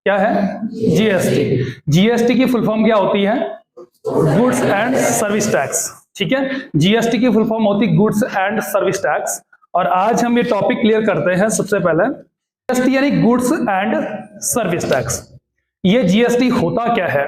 क्या है? GST. GST की फुल फॉर्म क्या होती है? Goods and service tax. ठीक है, जीएसटी की फुल फॉर्म होती है गुड्स एंड सर्विस टैक्स। और आज हम ये टॉपिक क्लियर करते हैं। सबसे पहले जीएसटी यानी गुड्स एंड सर्विस टैक्स। ये जीएसटी होता क्या है?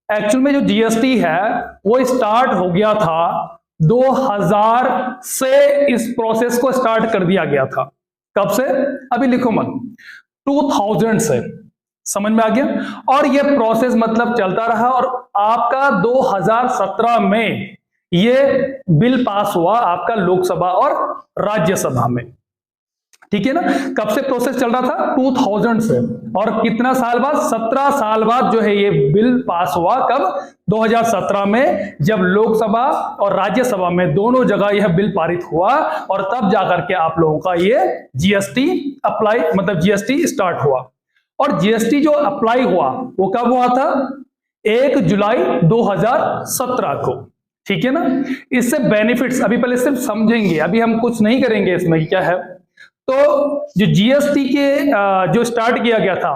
एक्चुअल में जो जीएसटी है वो स्टार्ट हो गया था 2000 से, इस प्रोसेस को स्टार्ट कर दिया गया था। कब से? अभी लिखो मत, 2000 से। समझ में आ गया? और ये प्रोसेस मतलब चलता रहा और आपका 2017 में ये बिल पास हुआ आपका लोकसभा और राज्यसभा में। ठीक है ना? कब से प्रोसेस चल रहा था? 2000 से। और कितना साल बाद? 17 साल बाद जो है ये बिल पास हुआ। कब? 2017 में, जब लोकसभा और राज्यसभा में दोनों जगह यह बिल पारित हुआ और तब जाकर के आप लोगों का ये जीएसटी अप्लाई, मतलब जीएसटी स्टार्ट हुआ। और जीएसटी जो अप्लाई हुआ वो कब हुआ था? 1 जुलाई 2017 को। ठीक है ना? इससे बेनिफिट्स अभी पहले सिर्फ समझेंगे, अभी हम कुछ नहीं करेंगे इसमें क्या है। तो जो जीएसटी के जो स्टार्ट किया गया था,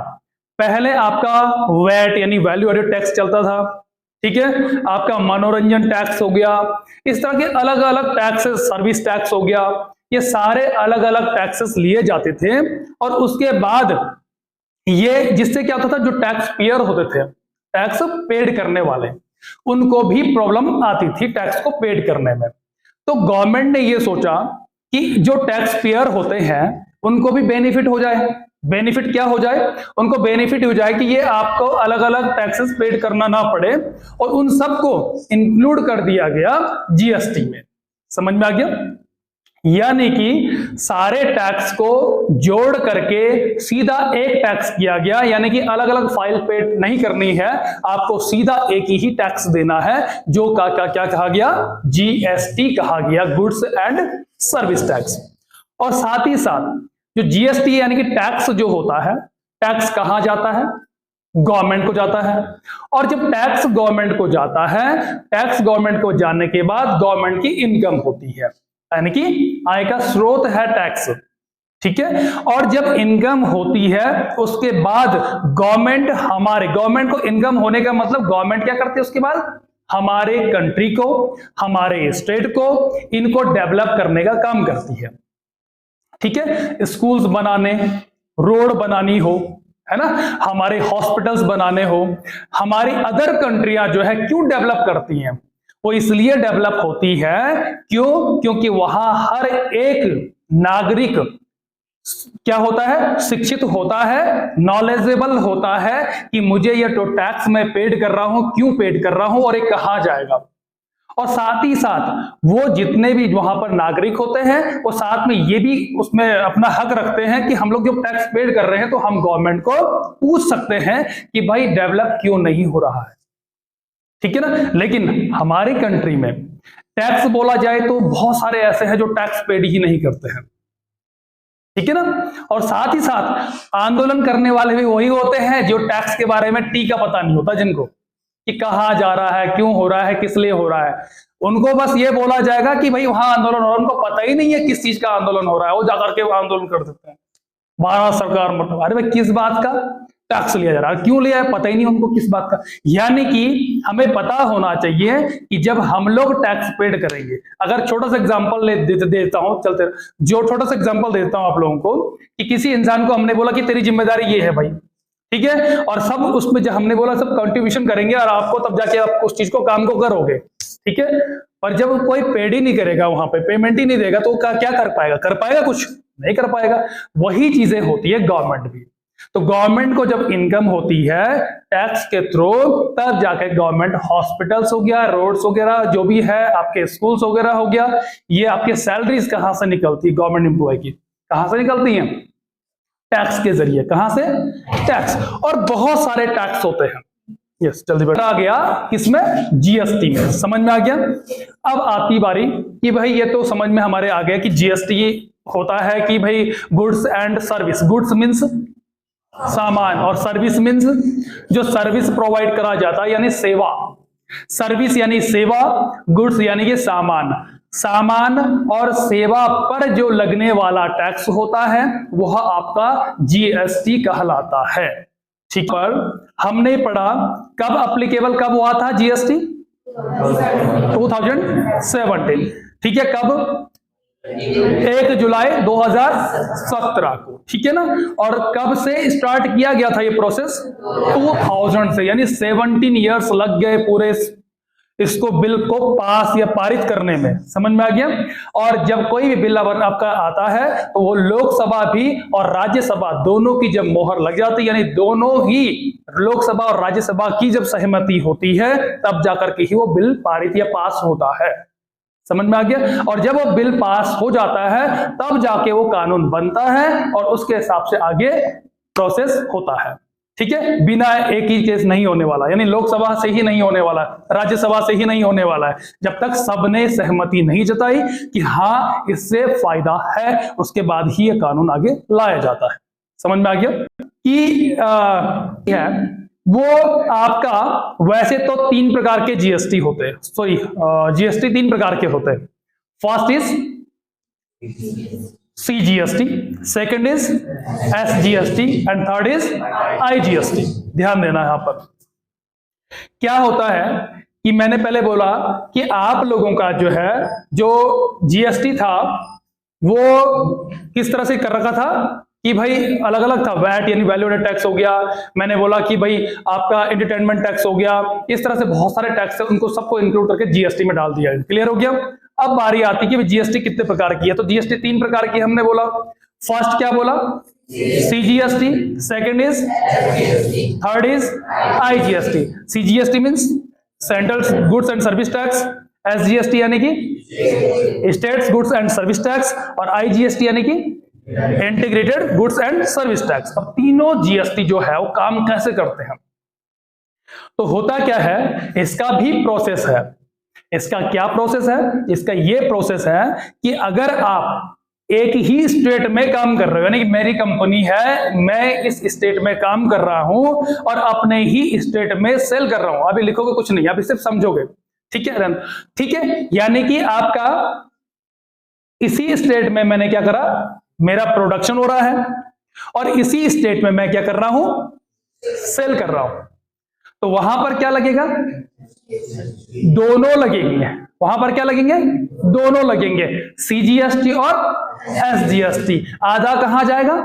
पहले आपका वैट यानी वैल्यू एडेड टैक्स चलता था। ठीक है, आपका मनोरंजन टैक्स हो गया, इस तरह के अलग अलग टैक्सेस, सर्विस टैक्स हो गया, ये सारे अलग अलग टैक्सेस लिए जाते थे। और उसके बाद ये जिससे क्या होता था, जो टैक्स पेयर होते थे, टैक्स पेड करने वाले, उनको भी प्रॉब्लम आती थी टैक्स को पेड करने में। तो गवर्नमेंट ने ये सोचा कि जो टैक्स पेयर होते हैं उनको भी बेनिफिट हो जाए। बेनिफिट क्या हो जाए? उनको बेनिफिट हो जाए कि ये आपको अलग अलग टैक्सेस पेड करना ना पड़े, और उन सबको इंक्लूड कर दिया गया जीएसटी में। समझ में आ गया? यानी कि सारे टैक्स को जोड़ करके सीधा एक टैक्स किया गया, यानी कि अलग अलग फाइल पेड नहीं करनी है, आपको सीधा एक ही टैक्स देना है, जो क्या कहा गया? जीएसटी कहा गया, गुड्स एंड सर्विस टैक्स। और साथ ही साथ जो जीएसटी यानी कि टैक्स जो होता है, टैक्स कहां जाता है? गवर्नमेंट को जाता है। और जब टैक्स गवर्नमेंट को जाता है, टैक्स गवर्नमेंट को जाने के बाद गवर्नमेंट की इनकम होती है, यानी कि आय का स्रोत है टैक्स। ठीक है, और जब इनकम होती है उसके बाद गवर्नमेंट को इनकम होने का मतलब गवर्नमेंट क्या करती है उसके बाद? हमारे कंट्री को, हमारे स्टेट को, इनको डेवलप करने का काम करती है। ठीक है, स्कूल्स बनाने, रोड बनानी हो, है ना, हमारे हॉस्पिटल्स बनाने हो, हमारी अदर कंट्रियां जो है क्यों डेवलप करती हैं? वो इसलिए डेवलप होती है, क्यों? क्योंकि वहां हर एक नागरिक क्या होता है? शिक्षित होता है, नॉलेजेबल होता है कि मुझे ये तो टैक्स मैं पेड कर रहा हूं, क्यों पेड कर रहा हूं और ये कहां जाएगा। और साथ ही साथ वो जितने भी वहां पर नागरिक होते हैं वो साथ में ये भी उसमें अपना हक रखते हैं कि हम लोग जो टैक्स पेड कर रहे हैं तो हम गवर्नमेंट को पूछ सकते हैं कि भाई डेवलप क्यों नहीं हो रहा है। ठीक है ना? लेकिन हमारी कंट्री में टैक्स बोला जाए तो बहुत सारे ऐसे हैं जो टैक्स पेड ही नहीं करते हैं। ठीक है ना? और साथ ही साथ आंदोलन करने वाले भी वही होते हैं जो टैक्स के बारे में टी का पता नहीं होता, जिनको कि कहां जा रहा है, क्यों हो रहा है, किस लिए हो रहा है। उनको बस ये बोला जाएगा कि भाई वहां आंदोलन हो रहा है, उनको पता ही नहीं है किस चीज का आंदोलन हो रहा है, वो जाकर के आंदोलन कर देते हैं। भारत सरकार मतलब, अरे भाई किस बात का टैक्स लिया जा रहा है, क्यों लिया है, पता ही नहीं उनको किस बात का। यानी कि हमें पता होना चाहिए कि जब हम लोग टैक्स पेड करेंगे, अगर छोटा सा एग्जांपल देता हूं, चलते जो छोटा सा एग्जांपल देता हूं आप लोगों को, कि किसी इंसान को हमने बोला कि तेरी जिम्मेदारी ये है भाई, ठीक है, और सब उसमें जब हमने बोला सब कंट्रीब्यूशन करेंगे और आपको तब जाके आप उस चीज को काम को करोगे। ठीक है, पर जब कोई पेड ही नहीं करेगा, वहां पे पेमेंट ही नहीं देगा, तो क्या कर पाएगा? कर पाएगा? कुछ नहीं कर पाएगा। वही चीजें होती है गवर्नमेंट भी। तो गवर्नमेंट को जब इनकम होती है टैक्स के थ्रू, तब जाके गवर्नमेंट हॉस्पिटल्स हो गया, रोड्स वगैरह जो भी है, आपके स्कूल्स वगैरह हो गया, ये आपके सैलरीज कहां से निकलती है? गवर्नमेंट एम्प्लॉय की कहां से निकलती हैं? टैक्स के जरिए। कहां से? टैक्स। और बहुत सारे टैक्स होते हैं। यस, जल्दी बेटा आ गया किसमें? जीएसटी में। समझ में आ गया? अब आती बारी कि भाई ये तो समझ में हमारे आ गया कि जीएसटी होता है कि भाई goods and service. Goods means सामान और सर्विस मीन्स जो सर्विस प्रोवाइड करा जाता है, यानी सेवा। सर्विस यानी सेवा, गुड्स यानी कि सामान। सामान और सेवा पर जो लगने वाला टैक्स होता है वह आपका जीएसटी कहलाता है। ठीक, पर हमने पढ़ा कब अप्लीकेबल कब हुआ था जीएसटी? 2017। ठीक है, कब? 1 जुलाई 2017 को, ठीक है ना। और कब से स्टार्ट किया गया था ये प्रोसेस? 2000 से, यानी 17 इयर्स लग गए पूरे इसको बिल को पास या पारित करने में। समझ में आ गया? और जब कोई भी बिल आपका आता है तो वो लोकसभा भी और राज्यसभा दोनों की जब मोहर लग जाती है, यानी दोनों ही लोकसभा और राज्यसभा की जब सहमति होती है तब जाकर के ही वो बिल पारित या पास होता है। समझ में आ गया? और जब वो बिल पास हो जाता है तब जाके वो कानून बनता है और उसके हिसाब से आगे प्रोसेस होता है। ठीक है, बिना एक ही केस नहीं होने वाला, यानी लोकसभा से ही नहीं होने वाला, राज्यसभा से ही नहीं होने वाला है, जब तक सबने सहमति नहीं जताई कि हाँ इससे फायदा है, उसके बाद ही ये कानून आगे लाया जाता है। समझ में आ गया? कि है वो आपका वैसे तो 3 प्रकार के जीएसटी होते हैं, सॉरी जीएसटी 3 प्रकार के होते हैं। First is CGST, second is SGST and third is IGST। ध्यान देना यहां पर क्या होता है कि मैंने पहले बोला कि आप लोगों का जो है जो जीएसटी था वो किस तरह से कर रखा था कि भाई अलग अलग था। वैट यानी वैल्यू एडेड टैक्स हो गया, मैंने बोला कि भाई आपका एंटरटेनमेंट टैक्स हो गया, इस तरह से बहुत सारे टैक्स है, उनको सबको इंक्लूड करके जीएसटी में डाल दिया। क्लियर हो गया? अब बारी आती है कि जीएसटी कितने प्रकार की है, तो जीएसटी 3 प्रकार की हमने बोला। फर्स्ट क्या बोला? CGST, second is, third is IGST। CGST means central goods and service tax, SGST यानी कि states goods and service tax, और IGST यानी कि integrated goods and service tax. अब तीनों जीएसटी जो है वो काम कैसे करते हैं? तो होता क्या है, इसका भी प्रोसेस है। इसका क्या प्रोसेस है? इसका ये प्रोसेस है कि अगर आप एक ही स्टेट में काम कर रहे हो, यानी कि मेरी कंपनी है, मैं इस स्टेट में काम कर रहा हूं और अपने ही स्टेट में सेल कर रहा हूं, अभी लिखोगे कुछ नहीं, अभी सिर्फ समझोगे। ठीक है, ठीक है, यानी कि आपका इसी स्टेट में मैंने क्या करा, मेरा प्रोडक्शन हो रहा है और इसी स्टेट में मैं क्या कर रहा हूं, सेल कर रहा हूं, तो वहां पर क्या लगेगा, दोनों लगेंगे। वहां पर क्या लगेंगे, दोनों लगेंगे, CGST और SGST। आधा कहां जाएगा,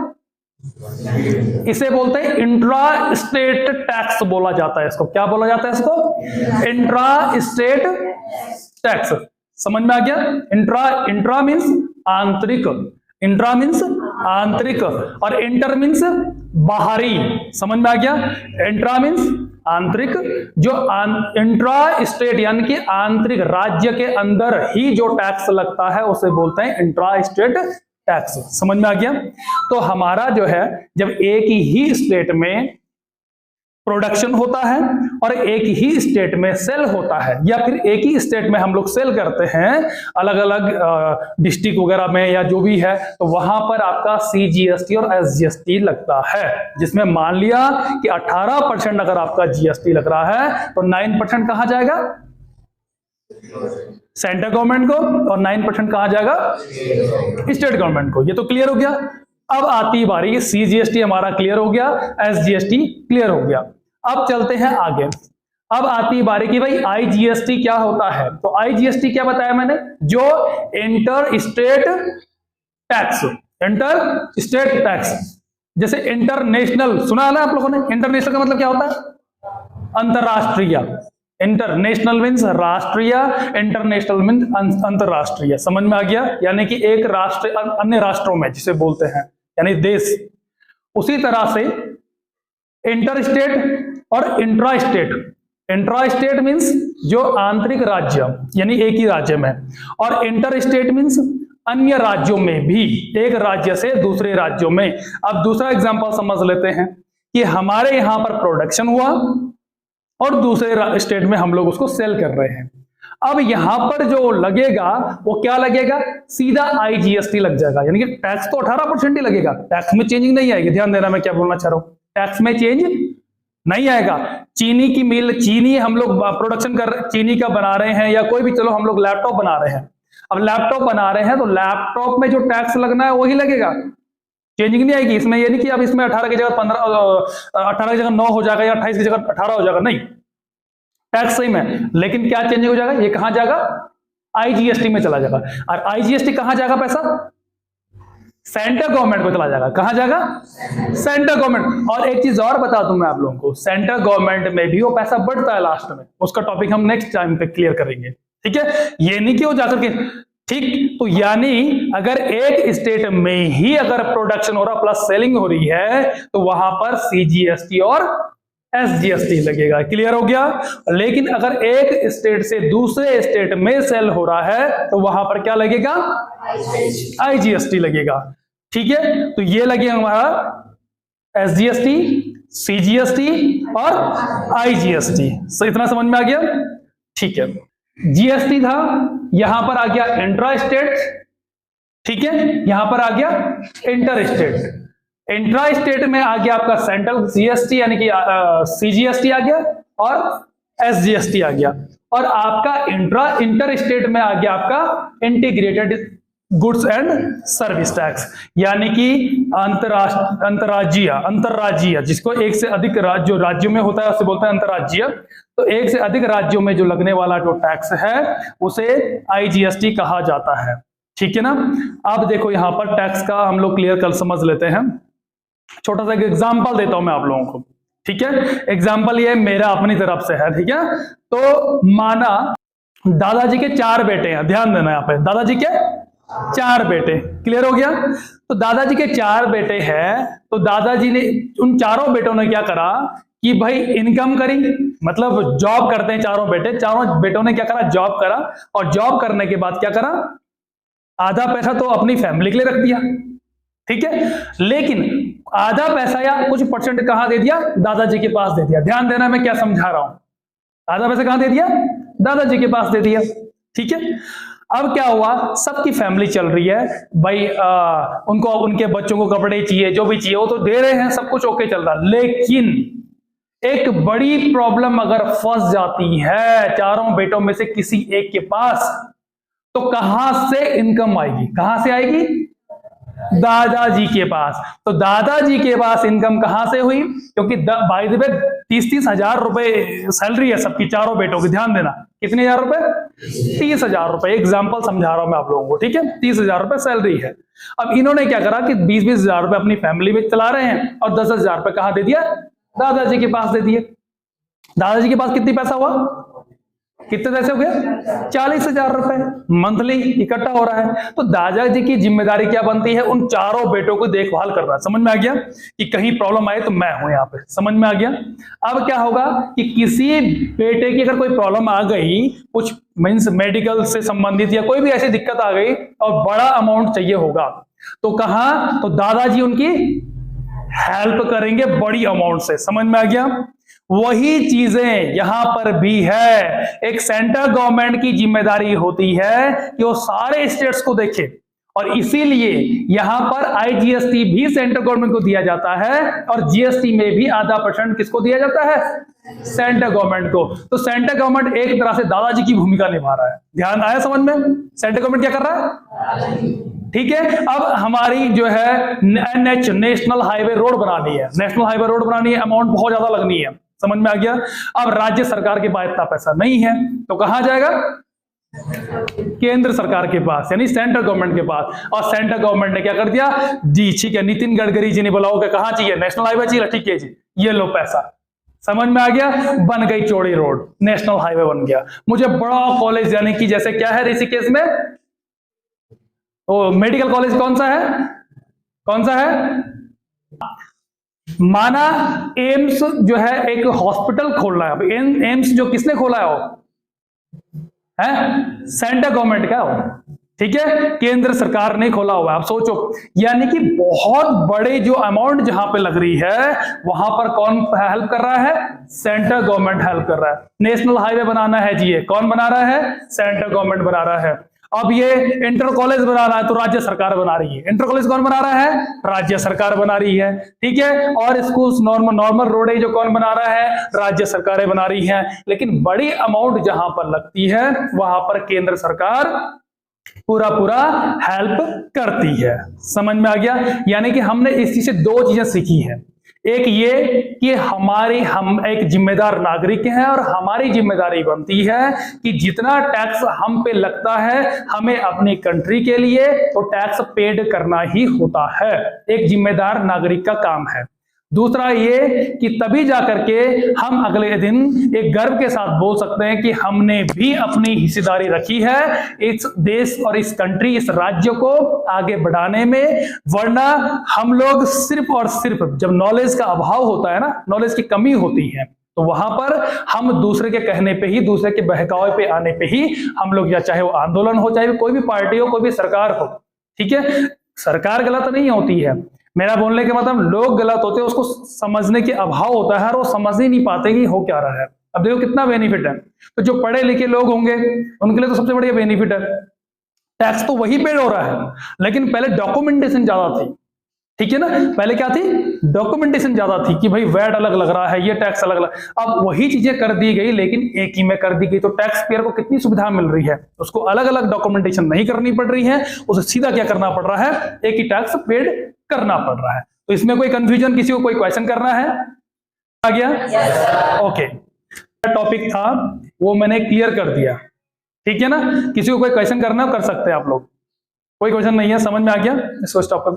इसे बोलते हैं इंट्रा स्टेट टैक्स बोला जाता है। इसको क्या बोला जाता है, इसको इंट्रा स्टेट टैक्स। समझ में आ गया? इंट्रा मीन्स आंतरिक, इंट्रा मीन्स आंतरिक और इंटर मीन्स बाहरी। समझ में आ गया? इंट्रा मीन्स आंतरिक, जो इंट्रा स्टेट यानी कि आंतरिक राज्य के अंदर ही जो टैक्स लगता है उसे बोलते हैं इंट्रा स्टेट टैक्स। समझ में आ गया? तो हमारा जो है जब एक ही स्टेट में प्रोडक्शन होता है और एक ही स्टेट में सेल होता है, या फिर एक ही स्टेट में हम लोग सेल करते हैं अलग अलग डिस्ट्रिक्ट वगैरह में या जो भी है, तो वहां पर आपका CGST और SGST लगता है, जिसमें मान लिया कि 18% अगर आपका GST लग रहा है तो 9% कहां जाएगा, सेंट्रल गवर्नमेंट को, और 9% कहां जाएगा, स्टेट गवर्नमेंट को। ये तो क्लियर हो गया। अब आती बारी, CGST हमारा क्लियर हो गया, SGST क्लियर हो गया। अब चलते हैं आगे। अब आती बारी की भाई IGST क्या होता है, तो IGST क्या बताया मैंने, जो inter state tax, inter state tax, जैसे इंटरनेशनल सुना है ना आप लोगों ने, इंटरनेशनल का मतलब क्या होता है, अंतरराष्ट्रीय। इंटरनेशनल मीन्स राष्ट्रीय, इंटरनेशनल मीन्स अंतरराष्ट्रीय। समझ में आ गया? यानी कि एक राष्ट्र अन्य राष्ट्रों में जिसे बोलते हैं, यानी देश। उसी तरह से इंटर स्टेट और intra state. Intra state means जो आंतरिक राज्य यानी एक ही राज्य में, और इंटर स्टेट मीन्स अन्य राज्यों में भी, एक राज्य से दूसरे राज्यों में। अब दूसरा एग्जांपल समझ लेते हैं कि हमारे यहां पर प्रोडक्शन हुआ और दूसरे स्टेट में हम लोग उसको सेल कर रहे हैं। अब यहां पर जो लगेगा वो क्या लगेगा, सीधा IGST लग जाएगा, यानी कि टैक्स तो 18% ही लगेगा, टैक्स में चेंजिंग नहीं आएगी। ध्यान देना मैं क्या बोलना चाह रहा हूं, टैक्स में चेंज नहीं आएगा। चीनी की मिल, चीनी हम लोग प्रोडक्शन कर, चीनी का बना रहे हैं, या कोई भी, चलो हम लोग लैपटॉप बना रहे हैं, अब लैपटॉप बना रहे हैं तो लैपटॉप में जो टैक्स लगना है वही लगेगा, चेंजिंग नहीं आएगी इसमें। ये नहीं कि अब इसमें 18 की जगह 15, 18 की जगह 9 हो जाएगा या 28 की जगह 18 हो जाएगा, नहीं, टैक्स सेम है, लेकिन क्या चेंजिंग हो जाएगा, ये कहां जाएगा, आईजीएसटी में चला जाएगा। और आईजीएसटी कहां जाएगा पैसा, सेंट्रल गवर्नमेंट को चला जाएगा। कहां जाएगा, सेंट्रल गवर्नमेंट। और एक चीज और बता दूं मैं आप लोगों को, सेंट्रल गवर्नमेंट में भी वो पैसा बढ़ता है लास्ट में, उसका टॉपिक हम नेक्स्ट टाइम पे क्लियर करेंगे, ठीक है। ये नहीं कि वो जाकर के, ठीक, तो यानी अगर एक स्टेट में ही अगर प्रोडक्शन हो रहा प्लस सेलिंग हो रही है तो वहां पर सीजीएसटी और एसजीएसटी लगेगा। क्लियर हो गया। लेकिन अगर एक स्टेट से दूसरे स्टेट में सेल हो रहा है तो वहां पर क्या लगेगा, आईजीएसटी लगेगा, ठीक है। तो ये लगेगा हमारा एसजीएसटी, सीजीएसटी और आईजीएसटी। सो इतना समझ में आ गया, ठीक है। जीएसटी था, यहां पर आ गया इंट्रा स्टेट, ठीक है, यहां पर आ गया इंटर स्टेट। इंट्रा स्टेट में आ गया आपका सेंट्रल जीएसटी यानी कि सीजीएसटी आ गया और एसजीएसटी आ गया। और आपका इंटर स्टेट में आ गया आपका integrated goods and service tax, यानी कि अंतरराज्यीय, जिसको एक से अधिक राज्यों में होता है उसे बोलते हैं अंतरराज्यीय। तो एक से अधिक राज्यों में जो लगने वाला जो टैक्स है उसे आईजीएसटी कहा जाता है, ठीक है ना। अब देखो यहां पर टैक्स का हम लोग क्लियर कर समझ लेते हैं। छोटा सा एक एग्जाम्पल देता हूं मैं आप लोगों को, ठीक है। एग्जाम्पल ये मेरा अपनी तरफ से है, ठीक है। तो माना दादाजी के 4 बेटे हैं, ध्यान देना यहाँ पे, दादाजी के 4 बेटे, क्लियर हो गया। तो दादाजी के 4 बेटे हैं, तो दादाजी ने उन चारों बेटों ने क्या करा कि भाई इनकम करी, मतलब जॉब करते हैं चारों बेटे, चारों बेटों ने क्या करा, जॉब करा। और जॉब करने के बाद क्या करा, आधा पैसा तो अपनी फैमिली के लिए रख दिया, ठीक है, लेकिन आधा पैसा या कुछ परसेंट कहां दे दिया, दादाजी के पास दे दिया। ध्यान देना मैं क्या समझा रहा हूं, आधा पैसा कहां दे दिया, दादाजी के पास दे दिया, ठीक है। अब क्या हुआ, सबकी फैमिली चल रही है भाई, उनको उनके बच्चों को कपड़े चाहिए, जो भी चाहिए वो तो दे रहे हैं, सब कुछ ओके चल रहा। लेकिन एक बड़ी प्रॉब्लम अगर फंस जाती है चारों बेटों में से किसी एक के पास, तो कहां से इनकम आएगी, कहां से आएगी, दादाजी के पास। तो दादाजी के पास इनकम कहां से हुई, क्योंकि बाय द वे 30-30 हजार रुपए सैलरी है सबकी, चारों बेटों की। ध्यान देना, कितने हजार रुपए, 30 हजार रुपए। एग्जाम्पल समझा रहा हूं मैं आप लोगों को, ठीक है। 30 हजार रुपए सैलरी है। अब इन्होंने क्या करा कि 20-20 हजार रुपए अपनी फैमिली में चला रहे हैं और 10 हजार रुपए कहां दे दिया, दादाजी के पास दे दिए। दादाजी के पास कितनी पैसा हुआ, कितने पैसे हो गए, 40 हजार रुपए मंथली इकट्ठा हो रहा है। तो दादाजी की जिम्मेदारी क्या बनती है, उन चारों बेटों को देखभाल करना। समझ में आ गया कि कहीं प्रॉब्लम आए तो मैं हूं यहाँ पे, समझ में आ गया। अब क्या होगा कि किसी बेटे की अगर कोई प्रॉब्लम आ गई, कुछ मीन्स मेडिकल से संबंधित या कोई भी ऐसी दिक्कत आ गई और बड़ा अमाउंट चाहिए होगा, तो कहां, तो दादाजी उनकी हेल्प करेंगे बड़ी अमाउंट से। समझ में आ गया। वही चीजें यहां पर भी है, एक सेंट्रल गवर्नमेंट की जिम्मेदारी होती है कि वो सारे स्टेट्स को देखे, और इसीलिए यहां पर आईजीएसटी भी सेंट्रल गवर्नमेंट को दिया जाता है और जीएसटी में भी आधा % किसको दिया जाता है, सेंट्रल गवर्नमेंट को। तो सेंट्रल गवर्नमेंट एक तरह से दादाजी की भूमिका निभा रहा है। ध्यान आया समझ में, सेंट्रल गवर्नमेंट क्या कर रहा है, ठीक है। अब हमारी जो है एनएच, नेशनल हाईवे रोड बनानी है, नेशनल हाईवे रोड बनानी है, अमाउंट बहुत ज्यादा लगनी है। समझ में आ गया। अब राज्य सरकार के पास इतना पैसा नहीं है, तो कहां जाएगा, केंद्र सरकार के पास, यानी सेंट्रल गवर्नमेंट के पास। और सेंट्रल गवर्नमेंट ने क्या कर दिया जी, ठीक है, नितिन गडकरी जी ने बोला होगा कहां चाहिए, नेशनल हाईवे चाहिए, ठीक है जी, ये लो पैसा। समझ में आ गया, बन गई चौड़ी रोड, नेशनल हाईवे बन गया। मुझे बड़ा कॉलेज, यानी कि जैसे क्या है ऋषिकेश में, वो मेडिकल कॉलेज कौन सा है, कौन सा है, माना एम्स जो है एक हॉस्पिटल खोल रहा है। एम्स जो किसने खोला है, वो है सेंट्रल गवर्नमेंट का, ठीक है, केंद्र सरकार ने खोला हुआ है। आप सोचो, यानी कि बहुत बड़े जो अमाउंट जहां पे लग रही है वहां पर कौन हेल्प कर रहा है, सेंट्रल गवर्नमेंट हेल्प कर रहा है। नेशनल हाईवे बनाना है जी, ये कौन बना रहा है, सेंट्रल गवर्नमेंट बना रहा है। अब ये इंटर कॉलेज बना रहा है तो राज्य सरकार बना रही है। इंटर कॉलेज कौन बना रहा है, राज्य सरकार बना रही है, ठीक है। और स्कूल्स, नॉर्मल रोड जो कौन बना रहा है, राज्य सरकारें बना रही हैं। लेकिन बड़ी अमाउंट जहां पर लगती है वहां पर केंद्र सरकार पूरा पूरा हेल्प करती है। समझ में आ गया? यानी कि हमने इस चीज से दो चीजें सीखी है। एक ये कि हम एक जिम्मेदार नागरिक हैं और हमारी जिम्मेदारी बनती है कि जितना टैक्स हम पे लगता है हमें अपनी कंट्री के लिए तो टैक्स पेड करना ही होता है, एक जिम्मेदार नागरिक का काम है। दूसरा ये कि तभी जाकर के हम अगले दिन एक गर्व के साथ बोल सकते हैं कि हमने भी अपनी हिस्सेदारी रखी है इस देश और इस कंट्री, इस राज्य को आगे बढ़ाने में। वरना हम लोग सिर्फ और सिर्फ जब नॉलेज का अभाव होता है ना, नॉलेज की कमी होती है, तो वहां पर हम दूसरे के कहने पे ही, दूसरे के बहकावे पे आने पे ही हम लोग, या चाहे वो आंदोलन हो, चाहे कोई भी पार्टी हो, कोई भी सरकार हो, ठीक है, सरकार गलत नहीं होती है, मेरा बोलने के मतलब लोग गलत होते हैं, उसको समझने के अभाव होता है और वो समझ ही नहीं पाते कि हो क्या रहा है। अब देखो कितना बेनिफिट है। तो जो पढ़े लिखे लोग होंगे उनके लिए तो सबसे बढ़िया बेनिफिट है, टैक्स तो वही पेड हो रहा है, लेकिन पहले डॉक्यूमेंटेशन ज्यादा थी, ठीक है ना, पहले क्या थी, डॉक्यूमेंटेशन ज्यादा थी कि भाई वैट अलग लग रहा है, ये टैक्स अलग लग, अब वही चीजें कर दी गई लेकिन एक ही में कर दी गई, तो टैक्स पेयर को कितनी सुविधा मिल रही है, उसको अलग अलग डॉक्यूमेंटेशन नहीं करनी पड़ रही है, उसे सीधा क्या करना पड़ रहा है, एक ही टैक्स पेड करना पड़ रहा है। तो इसमें कोई कंफ्यूजन, किसी को कोई क्वेश्चन करना है? आ गया? ओके, टॉपिक था वो मैंने क्लियर कर दिया, ठीक है ना। किसी को कोई क्वेश्चन करना कर सकते हैं आप लोग, कोई क्वेश्चन नहीं है, समझ में आ गया, इसको स्टॉप कर।